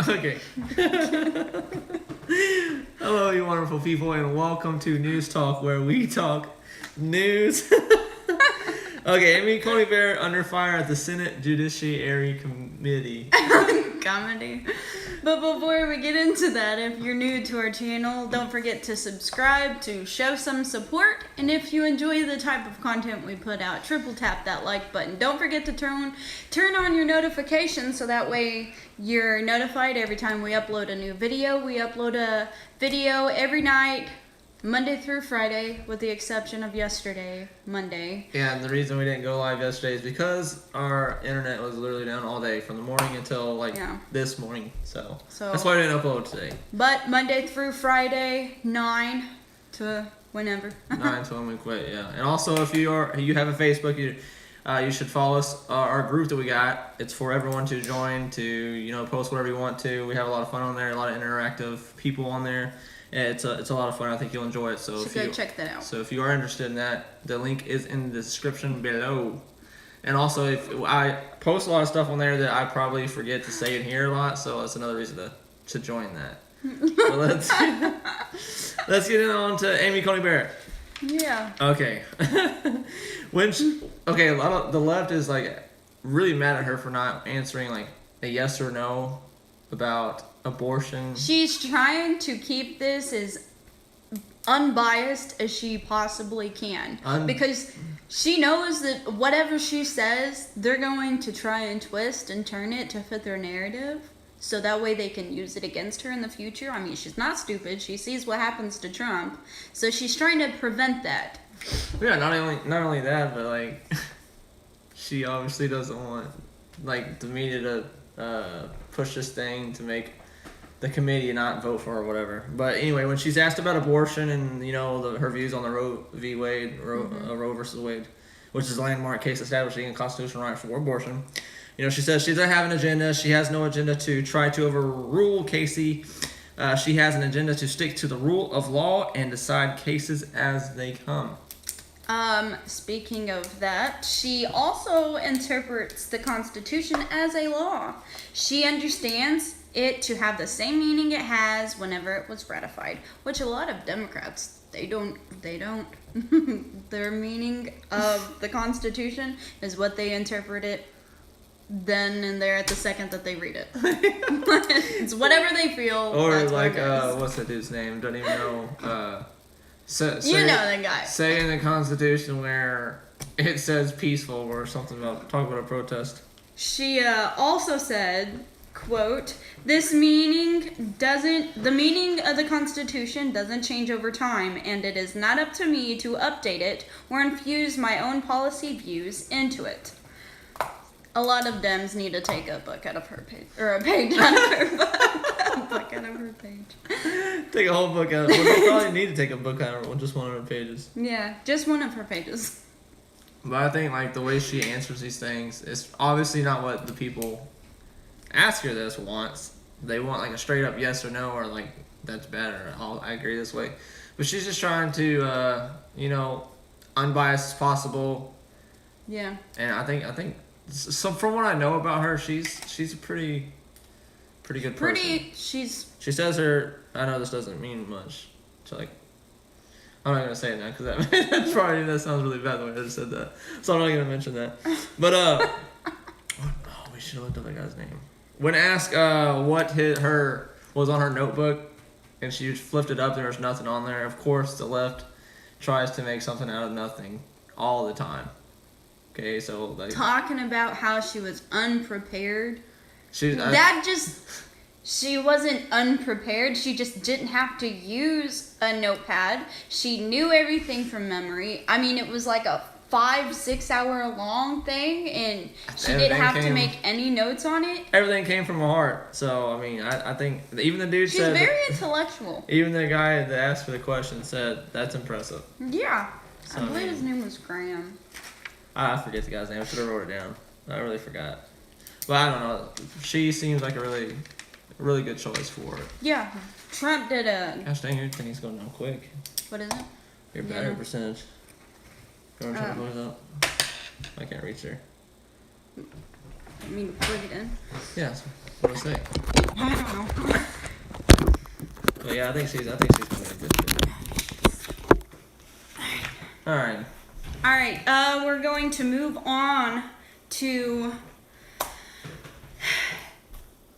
Okay. Hello, you wonderful people, and welcome to News Talk, where we talk news. Okay, Amy Coney Barrett under fire at the Senate Judiciary Committee. Comedy. But before we get into that, if you're new to our channel, don't forget to subscribe to show some support. And if you enjoy the type of content we put out, triple tap that like button. Don't forget to turn on your notifications so that way you're notified every time we upload a new video. We upload a video every night, Monday through Friday, with the exception of yesterday, Monday. Yeah, and the reason we didn't go live yesterday is because our internet was literally down all day, from the morning until this morning. So that's why we didn't upload today. But Monday through Friday, 9 to whenever. 9 to when we quit, yeah. And also, if you have a Facebook, you should follow us, our group that we got. It's for everyone to join, to post whatever you want to. We have a lot of fun on there, a lot of interactive people on there. It's a lot of fun. I think you'll enjoy it. So go check that out. So if you are interested in that, the link is in the description below. And also, if I post a lot of stuff on there that I probably forget to say and hear a lot, so that's another reason to join that. But let's get on to Amy Coney Barrett. Yeah. Okay. A lot of the left is really mad at her for not answering a yes or no about abortion. She's trying to keep this as unbiased as she possibly can because she knows that whatever she says, they're going to try and twist and turn it to fit their narrative, so that way they can use it against her in the future. I mean, she's not stupid. She sees what happens to Trump, so she's trying to prevent that. Yeah, not only that, but she obviously doesn't want the media to push this thing to make the committee not vote for her or whatever. But anyway, when she's asked about abortion and her views on the Roe v. Wade, Roe versus Wade, which is a landmark case establishing a constitutional right for abortion, she says she doesn't have an agenda. She has no agenda to try to overrule Casey. She has an agenda to stick to the rule of law and decide cases as they come. Speaking of that, she also interprets the Constitution as a law. She understands it to have the same meaning it has whenever it was ratified, which a lot of Democrats, they don't. Their meaning of the Constitution is what they interpret it then and there at the second that they read it. It's whatever they feel. Or what's that dude's name? Don't even know. You know the guy. Say in the Constitution where it says peaceful or something talk about a protest. She also said, quote, the meaning of the Constitution doesn't change over time, and it is not up to me to update it or infuse my own policy views into it. A lot of Dems need to take a book out of her page, or a page out of her book. A book out of her page. Take a whole book out of her. Well, they probably need to take a book out of just one of her pages. Yeah, just one of her pages. But I think the way she answers these things is obviously not what the people ask her this wants. They want a straight up yes or no, or that's bad, or I agree this way. But she's just trying to unbiased as possible. Yeah. And I think so. From what I know about her, she's a pretty good person. She says her. I know this doesn't mean much. So I'm not gonna say it now because that sounds really bad the way I just said that. So I'm not gonna mention that. But we should have looked up that guy's name. When asked what her was on her notebook, and she flipped it up, there was nothing on there. Of course, the left tries to make something out of nothing all the time. Okay, so talking about how she was unprepared. She wasn't unprepared. She just didn't have to use a notepad. She knew everything from memory. I mean, it was a 5-6 hour long thing, and she didn't have to make any notes on it. Everything came from her heart. So I mean, I think even the dude said she's very intellectual. Even the guy that asked for the question said that's impressive. Yeah, so, I believe his name was Graham. I forget the guy's name. I should have wrote it down. I really forgot. But I don't know. She seems like a really good choice for it. Yeah, Trump did a. Gosh dang, everything's going down quick. What is it? Your battery percentage. You want to try to close up? I can't reach there. I mean, plug it in. Yeah, what do I say? I don't yeah, I think she's gonna be a good fit. All right. We're going to move on to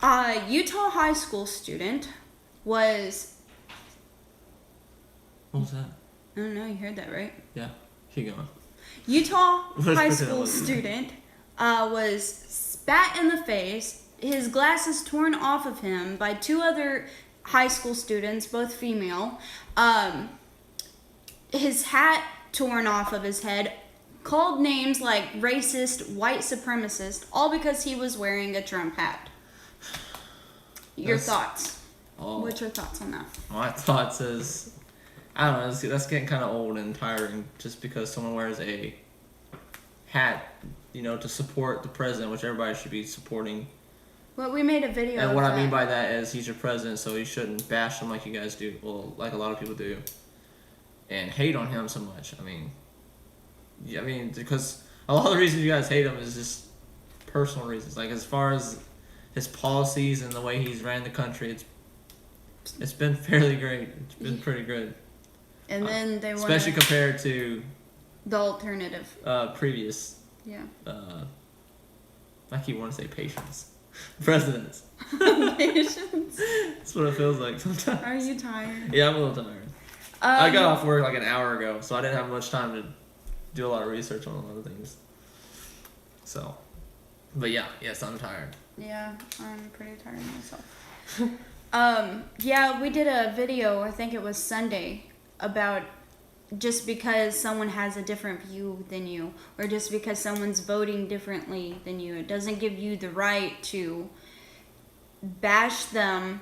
a Utah high school student was. What was that? I don't know. You heard that, right? Yeah. Keep going. Utah high school student was spat in the face. His glasses torn off of him by 2 other high school students, both female. His hat torn off of his head. Called names like racist, white supremacist, all because he was wearing a Trump hat. Your thoughts? Oh, What's your thoughts on that? My thoughts is, I don't know, that's getting kind of old and tiring just because someone wears a hat, to support the president, which everybody should be supporting. Well, we made a video. And what I mean by that is he's your president, so you shouldn't bash him like you guys do, well, like a lot of people do, and hate on him so much. Because a lot of the reasons you guys hate him is just personal reasons. Like, as far as his policies and the way he's ran the country, it's been fairly great. It's been pretty good. And then they want, especially compared to the alternative. Previous. Yeah. I keep wanting to say patience. Presidents. Patience. That's what it feels like sometimes. Are you tired? Yeah, I'm a little tired. I got off work like an hour ago, so I didn't have much time to do a lot of research on a lot of things. So, but yes, I'm tired. Yeah, I'm pretty tired myself. Yeah, we did a video, I think it was Sunday, about just because someone has a different view than you, or just because someone's voting differently than you, it doesn't give you the right to bash them,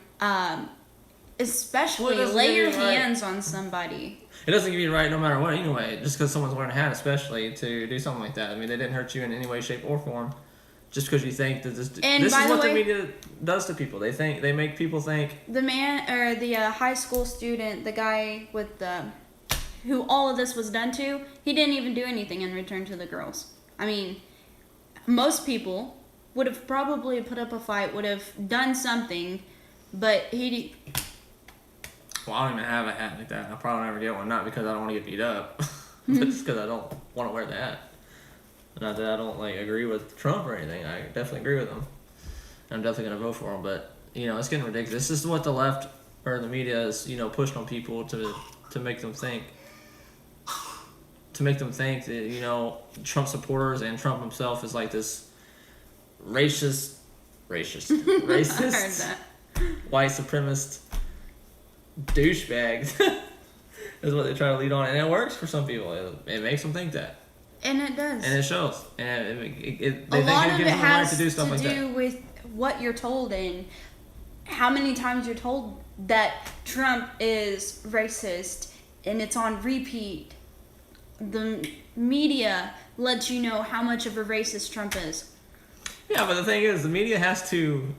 especially lay your hands on somebody. It doesn't give you the right no matter what anyway, just because someone's wearing a hat especially to do something like that. I mean, they didn't hurt you in any way, shape, or form. Just because you think that this is what the media does to people. They make people think. The man, or the high school student, the guy with who all of this was done to, he didn't even do anything in return to the girls. I mean, most people would have probably put up a fight, would have done something, but he... Well, I don't even have a hat like that. I'll probably never get one, not because I don't want to get beat up, but just because I don't want to wear the hat. Not that I don't agree with Trump or anything. I definitely agree with him. I'm definitely gonna vote for him. But it's getting ridiculous. This is what the left or the media is pushed on people to make them think. To make them think that Trump supporters and Trump himself is like this racist, I heard that. white supremacist douchebag is what they try to lead on, and it works for some people. It makes them think that. And it does. And it shows. And they think it gives them the right to do stuff like that. A lot of it has to do with what you're told and how many times you're told that Trump is racist, and it's on repeat. The media lets you know how much of a racist Trump is. Yeah, but the thing is, the media has to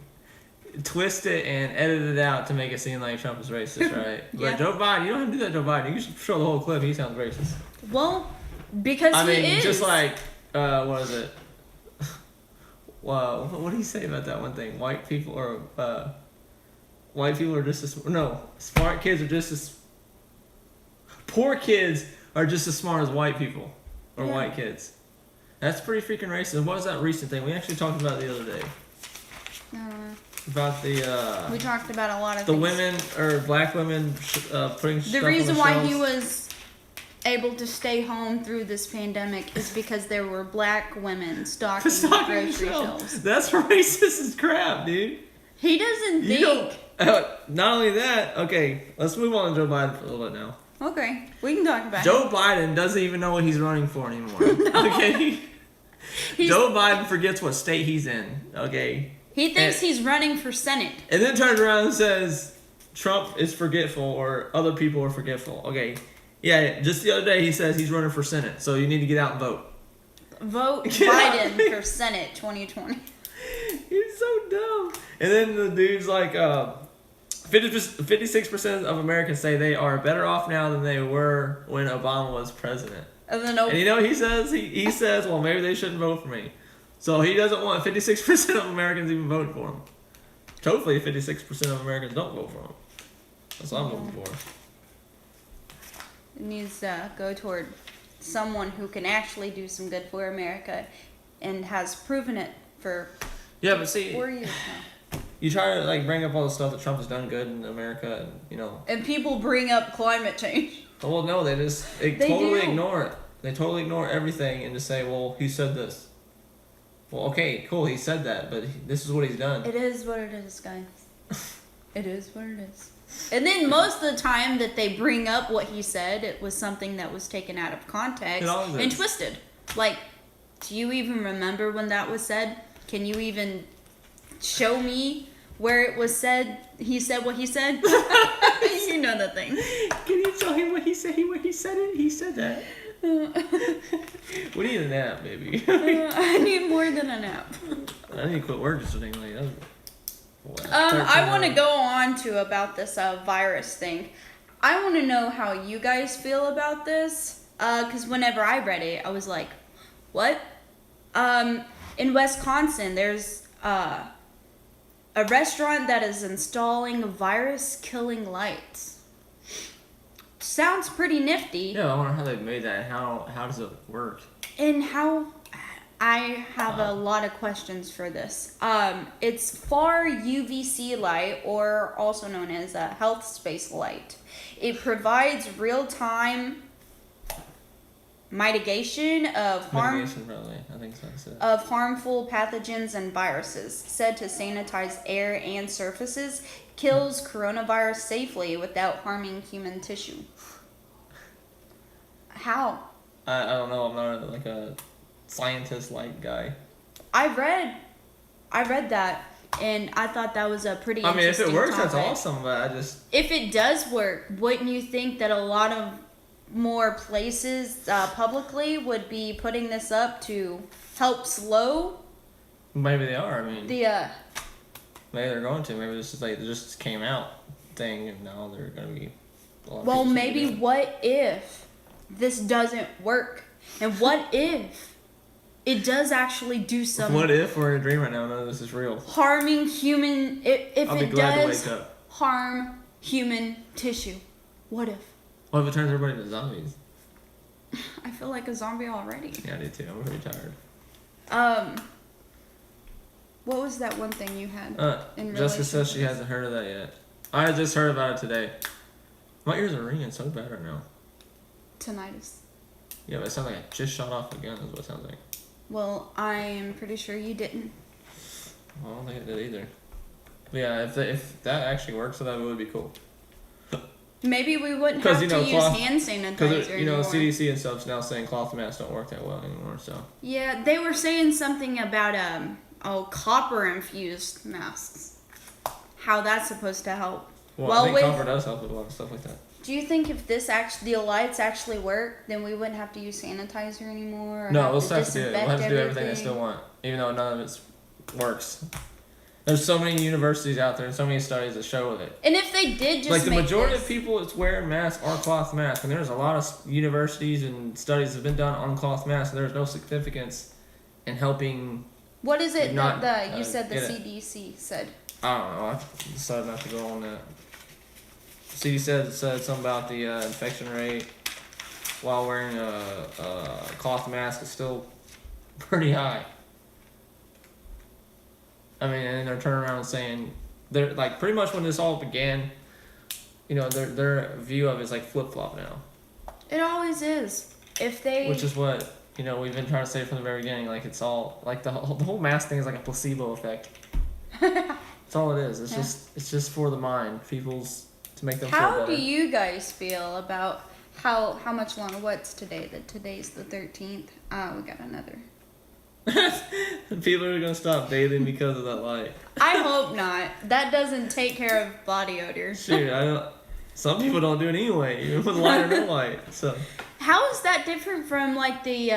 twist it and edit it out to make it seem like Trump is racist, right? Yeah. But Joe Biden, you don't have to do that, Joe Biden. You should show the whole clip. He sounds racist. Well, because he is. Just like, what is it? Wow, what do you say about that one thing? White people are just as... No, smart kids are just as... Poor kids are just as smart as white people. Or white kids. That's pretty freaking racist. What was that recent thing? We actually talked about it the other day. About the... we talked about a lot of the things. women, or black women, putting stuff The on reason the why shelves. he was able to stay home through this pandemic is because there were black women stocking grocery shelves. That's racist as crap, dude. He doesn't think. Not only that, okay, let's move on to Joe Biden for a little bit now. Okay, we can talk about Joe Biden doesn't even know what he's running for anymore. No. Okay? Joe Biden forgets what state he's in, okay? He thinks he's running for Senate. And then turns around and says Trump is forgetful or other people are forgetful. Okay. Yeah, just the other day he says he's running for Senate, so you need to get out and vote. Vote Biden for Senate 2020. He's so dumb. And then the dude's like, 56% of Americans say they are better off now than they were when Obama was president. And then he says, he says, well, maybe they shouldn't vote for me. So he doesn't want 56% of Americans even vote for him. Hopefully 56% of Americans don't vote for him. That's what I'm looking for. It needs to go toward someone who can actually do some good for America and has proven it for but see, 4 years now. You try to like bring up all the stuff that Trump has done good in America, and And people bring up climate change. Well, no, they totally ignore it. They totally ignore everything and just say, "Well, he said this." Well, okay, cool, he said that, but this is what he's done. It is what it is, guys. It is what it is. And then most of the time that they bring up what he said, it was something that was taken out of context and twisted. Like, do you even remember when that was said? Can you even show me where it was said? He said what he said. You know the thing. Can you tell him what he said? When he said it, he said that. We need a nap, baby. I need more than a nap. I need to quit work just like that. I want to go on to about this virus thing. I want to know how you guys feel about this. Because whenever I read it, I was like, what? In Wisconsin, there's a restaurant that is installing virus-killing lights. Sounds pretty nifty. Yeah, I wonder how they made that. How does it work? And how... I have a lot of questions for this. It's far UVC light, or also known as a health space light. It provides real-time mitigation of harmful pathogens and viruses, said to sanitize air and surfaces, kills coronavirus safely without harming human tissue. How? I don't know. I'm not like a scientist like guy. I read that, and I thought that was a pretty interesting if it works, topic. that's awesome, but If it does work, wouldn't you think that a lot of more places publicly would be putting this up to help slow? Maybe they are. Maybe they're going to. Maybe this is like it just came out thing, and now they're gonna be. Well, maybe what if this doesn't work, and what if it does actually do some? What if we're in a dream right now? No, this is real. Harming human. If I'll be it glad does to wake up. Harm human tissue, what if? What if it turns everybody into zombies? I feel like a zombie already. Yeah, I do too. I'm pretty tired. What was that one thing you had? Jessica says she hasn't heard of that yet. I just heard about it today. My ears are ringing so bad right now. Tinnitus. Yeah, but it sounds like I just shot off a gun is what it sounds like. Well, I'm pretty sure you didn't. I don't think it did either. But yeah, if that actually works, so that would be cool. Maybe we wouldn't have to use hand sanitizer because anymore. CDC and stuff's now saying cloth masks don't work that well anymore. So yeah, they were saying something about copper infused masks. How that's supposed to help. Well, I think copper does help with a lot of stuff like that. Do you think if the lights actually work, then we wouldn't have to use sanitizer anymore? Or no, we'll have to do it. We'll have to do everything they still want, even though none of it works. There's so many universities out there and so many studies that show it. And if they did just like the majority of people that's wearing masks are cloth masks, and there's a lot of universities and studies that have been done on cloth masks. And there's no significance in helping. What is it that you said the CDC said? I don't know. I decided not to go on that. CDC said something about the infection rate while wearing a cloth mask is still pretty high. I mean, and they're turning around and saying they're like pretty much when this all began, their view of it is like flip flop now. It always is. Which is what we've been trying to say from the very beginning. Like it's all like the whole mask thing is like a placebo effect. That's all it is. It's just for the mind, people's to make them feel better. How do you guys feel about how much longer? What's today? Today's the 13th. We got another. People are gonna stop bathing because of that light. I hope not. That doesn't take care of body odor. Shoot, I don't. Some people don't do it anyway, even with light or no light. So. How is that different from like the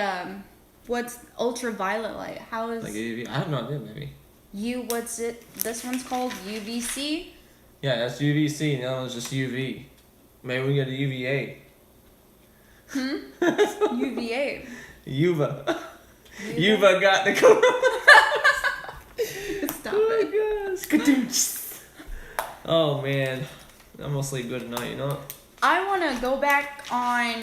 what's ultraviolet light? How is like UV? I have no idea. Maybe. What's it? This one's called UVC. Yeah, that's UVC. And that one's just UV. Maybe we get a UVA. UVA. Uva. Yuva got the corona. Stop it. Oh, man. I'm gonna sleep good tonight, you know? I want to go back on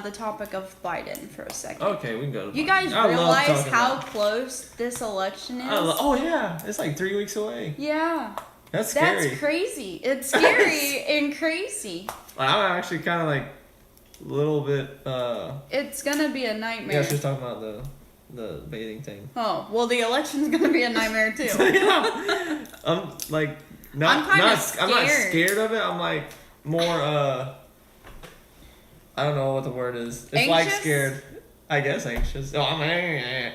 the topic of Biden for a second. Okay, we can go to You Biden. guys realize how close this election is? Oh, yeah. It's like 3 weeks away. Yeah. That's scary. That's crazy. It's scary and crazy. I'm actually kind of like a little bit... It's going to be a nightmare. Yeah, she was talking about the bathing thing. Oh, well, the election's going to be a nightmare, too. Yeah. I'm like... I'm not scared of it. I'm like more I don't know what the word is. It's anxious? Like scared. I guess anxious. Oh, I'm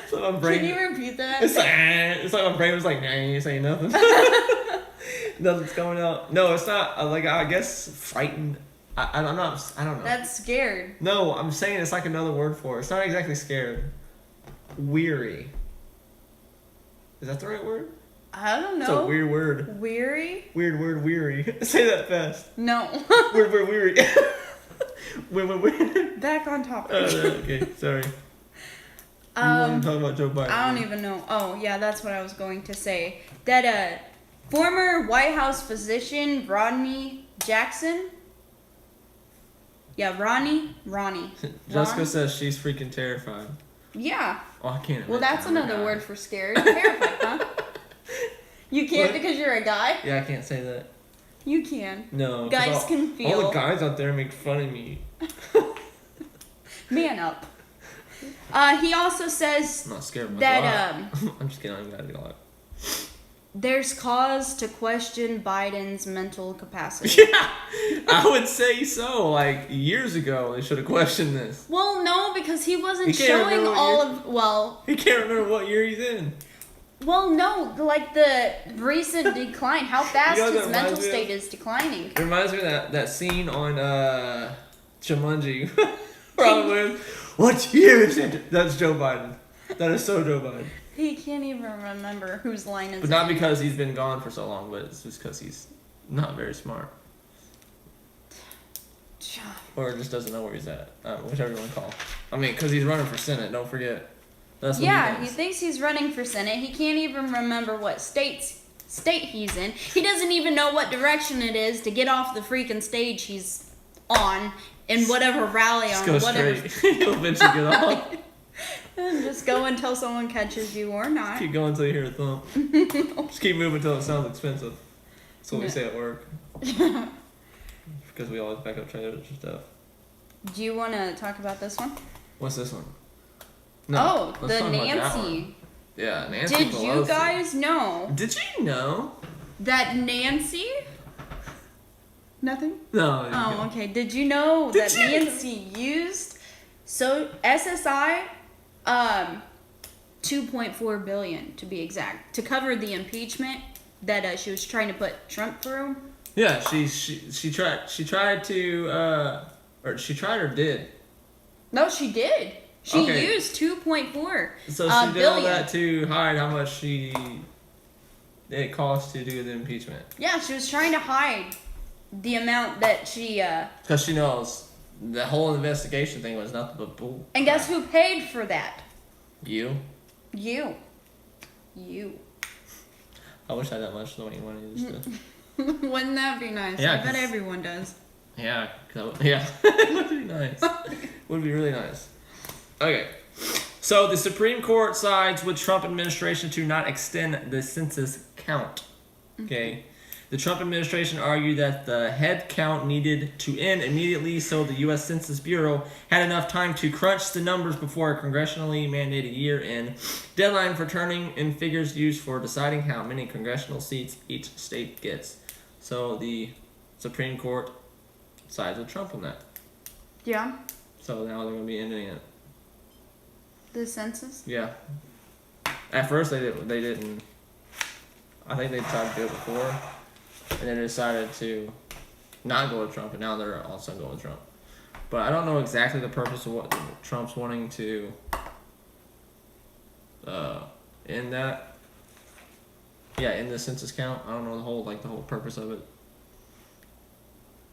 so my brain, can you repeat that? It's like my brain was like, nah, saying nothing. Nothing's coming out. No, it's not like I guess frightened. I'm not. I don't know. That's scared. No, I'm saying it's like another word for it. It's not exactly scared. Weary. Is that the right word? I don't know. It's a weird word. Weary? Weird word, weary. Say that fast. No. Weird word, weary. Weird. Back on topic. Okay, sorry. You want to talk about Joe Biden? I don't even know. Oh, yeah, that's what I was going to say. That former White House physician Rodney Jackson. Yeah, Ronnie. Jessica says she's freaking terrified. Yeah. Oh, I can't. Well, that's another word for scared. Terrified, huh? You can't because you're a guy? Yeah, I can't say that. You can. No. Guys can feel. All the guys out there make fun of me. Man up. He also says I'm not scared of that I'm just kidding. I got it all. There's cause to question Biden's mental capacity. Yeah, I would say so. Like years ago, they should have questioned this. Well, no, because he wasn't showing all of. Well, he can't remember what year he's in. Well, no, like the recent decline. How fast his mental state is declining. It reminds me of that scene on Jumanji. Probably. What year is it? That's Joe Biden. That is so Joe Biden. He can't even remember whose line is it. But not because he's been gone for so long, but it's just because he's not very smart. Or just doesn't know where he's at. Whichever you want to call. I mean, because he's running for Senate, don't forget. That's what he thinks he's running for Senate. He can't even remember what state he's in. He doesn't even know what direction it is to get off the freaking stage he's on in whatever rally just on go whatever. Straight. You'll eventually get off. And just go until someone catches you or not. Keep going until you hear a thump. Just keep moving until it sounds expensive. That's what we say at work. Because we always back up trailers and stuff. Do you want to talk about this one? What's this one? No, the Nancy. Yeah, Nancy Did Pelosi. you guys know? Did you know? That Nancy? Nothing? No. Oh, okay. Did you know that Nancy used SSI 2.4 billion to be exact to cover the impeachment that she was trying to put Trump through? Yeah, she tried or did. No, she did. She used 2.4 So she did all that to hide how much it cost to do the impeachment. Yeah, she was trying to hide the amount that she because she knows the whole investigation thing was nothing but bull. And guess who paid for that? You. I wish I had that much money just to... Wouldn't that be nice? Yeah, I bet everyone does. Yeah, yeah. It would be nice. Would be really nice. Okay. So the Supreme Court sides with Trump administration to not extend the census count. Okay. The Trump administration argued that the head count needed to end immediately so the U.S. Census Bureau had enough time to crunch the numbers before a congressionally mandated year-end deadline for turning in figures used for deciding how many congressional seats each state gets. So the Supreme Court sides with Trump on that. Yeah. So now they're going to be ending it. The census? Yeah. At first they didn't. I think they tried to do it before. And then they decided to not go with Trump, and now they're also going with Trump. But I don't know exactly the purpose of what Trump's wanting to end that. Yeah, end the census count. I don't know the whole purpose of it.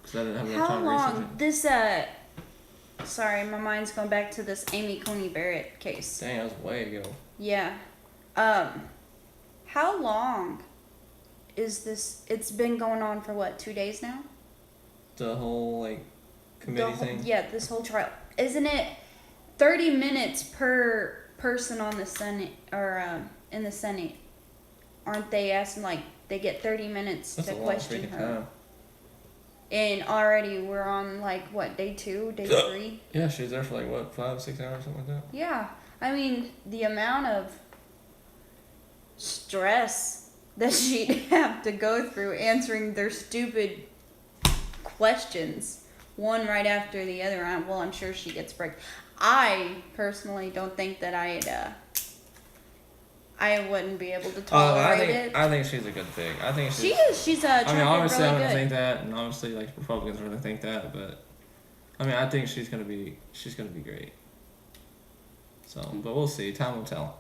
Because I didn't have enough time to research it. This sorry, my mind's going back to this Coney Barrett case. Dang, that was way ago. Yeah. How long is this? It's been going on for what, 2 days now? The whole like committee thing. Yeah, this whole trial. Isn't it 30 minutes per person on the Senate or in the Senate? Aren't they asking like they get 30 minutes to question her? Time. And already we're on like what, day 2, day 3? Yeah, she was there for like what, 5-6 hours, something like that. Yeah, I mean the amount of stress that she'd have to go through answering their stupid questions, one right after the other. Well, I'm sure she gets break. I personally don't think that I wouldn't be able to tolerate it. I think she's a good thing. I think she is. She's a. I mean, obviously, really I'm gonna think that, and obviously, like Republicans are gonna think that, but I mean, I think she's gonna be great. So, but we'll see. Time will tell.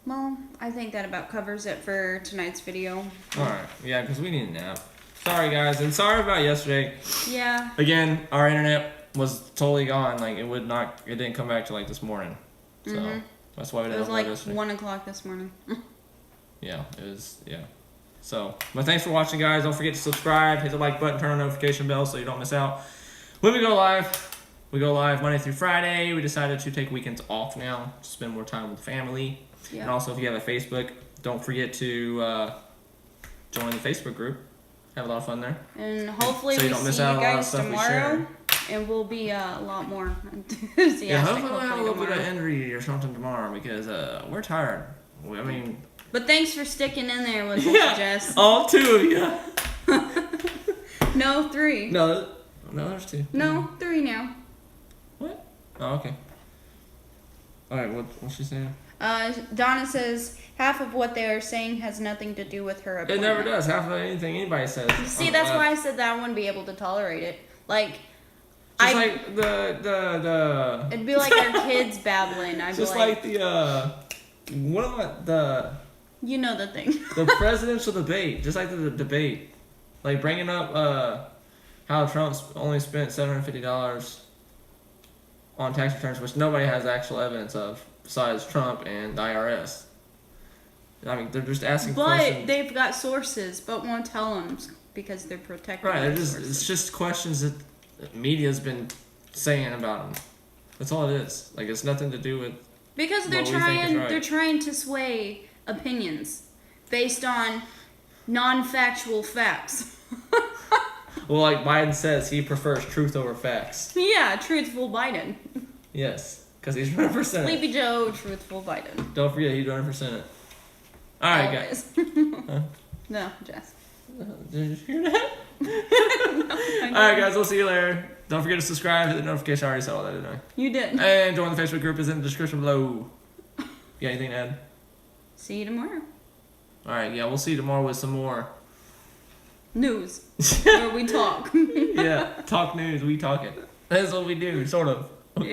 Well, I think that about covers it for tonight's video. All right. Yeah, because we need a nap. Sorry, guys, and sorry about yesterday. Yeah. Again, our internet was totally gone. Like it didn't come back till like this morning. So. Mm-hmm. That's why we didn't. It was like 1 o'clock this morning. Yeah, it was. Yeah. So, but thanks for watching, guys. Don't forget to subscribe, hit the like button, turn on the notification bell so you don't miss out when we go live. We go live Monday through Friday. We decided to take weekends off now to spend more time with family. Yeah. And also, if you have a Facebook, don't forget to join the Facebook group. Have a lot of fun there. And hopefully, so you don't miss out on a lot of stuff tomorrow. And we'll be a lot more enthusiastic. Yeah, hopefully we'll have a little bit of energy or something tomorrow because we're tired. I mean... But thanks for sticking in there with us, Jess. All 2 of you. No, 3. No, there's 2. No, 3 now. What? Oh, okay. Alright, what's she saying? Donna says, half of what they are saying has nothing to do with her appointment. It never does. Half of anything anybody says. See, that's why I said that I wouldn't be able to tolerate it. Like... Just like the it'd be like our kids babbling. I'd just be like what am I, the you know the thing. The presidential debate, just like the debate, like bringing up how Trump's only spent $750 on tax returns, which nobody has actual evidence of besides Trump and the IRS. I mean, they're just asking questions. But they've got sources, but won't tell them because they're protected. Right, it's just questions that media's been saying about them. That's all it is. Like, it's nothing to do with because they're trying to sway opinions based on non-factual facts. Well, like Biden says, he prefers truth over facts. Yeah, truthful Biden. Yes, because he's running for Senate. Sleepy Joe, truthful Biden. Don't forget, he's running for Senate. All right, guys. Huh? No, Jess. Did you hear that? Alright, guys, we'll see you later. Don't forget to subscribe, hit the notification. I already said all that, didn't I? You did. And join the Facebook group is in the description below. You got anything to add? See you tomorrow. Alright, yeah, we'll see you tomorrow with some more news. Where we talk. Yeah, talk news, we talk it. That's what we do, sort of. Yeah.